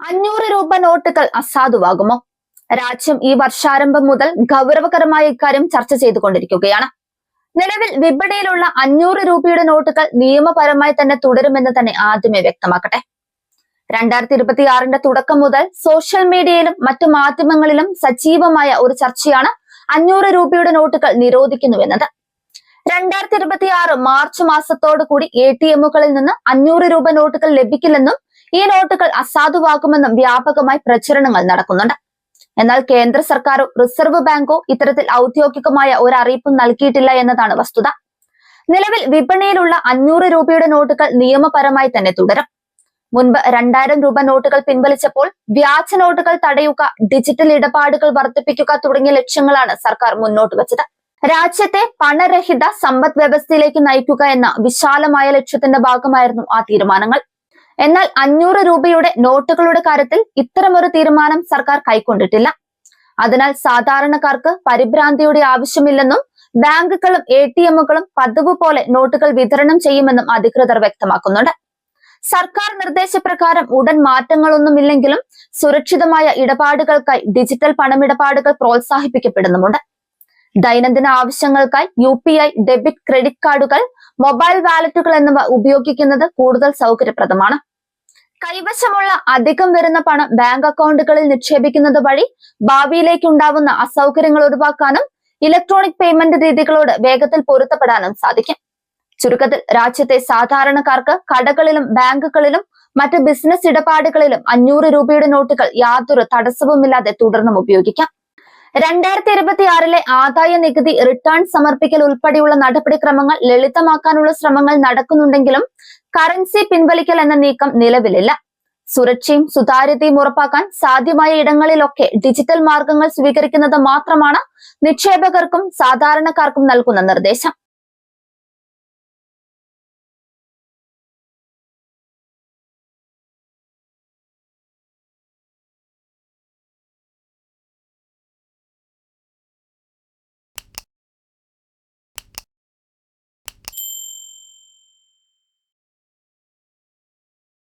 500 രൂപ നോട്ടുകൾ അസാധുവാകുമോ? രാജ്യം ഈ വർഷാരംഭം മുതൽ ഗൗരവകരമായ ഇക്കാര്യം ചർച്ച ചെയ്തുകൊണ്ടിരിക്കുകയാണ്. നിലവിൽ വിപണിയിലുള്ള 500 രൂപയുടെ നോട്ടുകൾ നിയമപരമായി തന്നെ തുടരുമെന്ന് തന്നെ ആദ്യമേ വ്യക്തമാക്കട്ടെ. 2026 തുടക്കം മുതൽ സോഷ്യൽ മീഡിയയിലും മറ്റു മാധ്യമങ്ങളിലും സജീവമായ ഒരു ചർച്ചയാണ് 500 രൂപയുടെ നോട്ടുകൾ നിരോധിക്കുന്നുവെന്നത്. 2026 മാർച്ച് മാസത്തോടു കൂടി ATMകളിൽ നിന്ന് 500 രൂപ നോട്ടുകൾ ലഭിക്കില്ലെന്നും ഈ നോട്ടുകൾ അസാധുവാകുമെന്നും വ്യാപകമായി പ്രചരണങ്ങൾ നടക്കുന്നുണ്ട്. എന്നാൽ കേന്ദ്ര സർക്കാരോ റിസർവ് ബാങ്കോ ഇത്തരത്തിൽ ഔദ്യോഗികമായ ഒരു അറിയിപ്പും നൽകിയിട്ടില്ല എന്നതാണ് വസ്തുത. നിലവിൽ വിപണിയിലുള്ള 500 രൂപയുടെ നോട്ടുകൾ നിയമപരമായി തന്നെ തുടരും. മുൻപ് 2000 രൂപ നോട്ടുകൾ പിൻവലിച്ചപ്പോൾ വ്യാജ നോട്ടുകൾ തടയുക, ഡിജിറ്റൽ ഇടപാടുകൾ വർദ്ധിപ്പിക്കുക തുടങ്ങിയ ലക്ഷ്യങ്ങളാണ് സർക്കാർ മുന്നോട്ട് വെച്ചത്. രാജ്യത്തെ പണരഹിത സമ്പദ് വ്യവസ്ഥയിലേക്ക് നയിക്കുക എന്ന വിശാലമായ ലക്ഷ്യത്തിന്റെ ഭാഗമായിരുന്നു ആ തീരുമാനങ്ങൾ. എന്നാൽ 500 രൂപയുടെ നോട്ടുകളുടെ കാര്യത്തിൽ ഇത്തരമൊരു തീരുമാനം സർക്കാർ കൈക്കൊണ്ടിട്ടില്ല. അതിനാൽ സാധാരണക്കാർക്ക് പരിഭ്രാന്തിയുടെ ആവശ്യമില്ലെന്നും ബാങ്കുകളും ATMകളും പതിവ് പോലെ നോട്ടുകൾ വിതരണം ചെയ്യുമെന്നും അധികൃതർ വ്യക്തമാക്കുന്നുണ്ട്. സർക്കാർ നിർദ്ദേശപ്രകാരം ഉടൻ മാറ്റങ്ങളൊന്നുമില്ലെങ്കിലും സുരക്ഷിതമായ ഇടപാടുകൾക്കായി ഡിജിറ്റൽ പണമിടപാടുകൾ പ്രോത്സാഹിപ്പിക്കപ്പെടുന്നുമുണ്ട്. ദൈനംദിന ആവശ്യങ്ങൾക്കായി UPI, ഡെബിറ്റ്, ക്രെഡിറ്റ് കാർഡുകൾ, മൊബൈൽ വാലറ്റുകൾ എന്നിവ ഉപയോഗിക്കുന്നത് കൂടുതൽ സൗകര്യപ്രദമാണ്. കൈവശമുള്ള അധികം വരുന്ന പണം ബാങ്ക് അക്കൗണ്ടുകളിൽ നിക്ഷേപിക്കുന്നത് വഴി ഭാവിയിലേക്കുണ്ടാവുന്ന അസൗകര്യങ്ങൾ ഒഴിവാക്കാനും ഇലക്ട്രോണിക് പേയ്മെന്റ് രീതികളോട് വേഗത്തിൽ പൊരുത്തപ്പെടാനും സാധിക്കും. ചുരുക്കത്തിൽ രാജ്യത്തെ സാധാരണക്കാർക്ക് കടകളിലും ബാങ്കുകളിലും മറ്റ് ബിസിനസ് ഇടപാടുകളിലും 500 രൂപയുടെ നോട്ടുകൾ യാതൊരു തടസ്സവുമില്ലാതെ തുടർന്നും ഉപയോഗിക്കാം. 2026 ആദായ നികുതി റിട്ടേൺ സമർപ്പിക്കൽ ഉൾപ്പെടെയുള്ള നടപടിക്രമങ്ങൾ ലളിതമാക്കാനുള്ള ശ്രമങ്ങൾ നടക്കുന്നുണ്ടെങ്കിലും കറൻസി പിൻവലിക്കൽ എന്ന നീക്കം നിലവിലില്ല. സുരക്ഷയും സുതാര്യതയും ഉറപ്പാക്കാൻ സാധ്യമായ ഇടങ്ങളിലൊക്കെ ഡിജിറ്റൽ മാർഗങ്ങൾ സ്വീകരിക്കുന്നത് മാത്രമാണ് നിക്ഷേപകർക്കും സാധാരണക്കാർക്കും നൽകുന്ന നിർദ്ദേശം.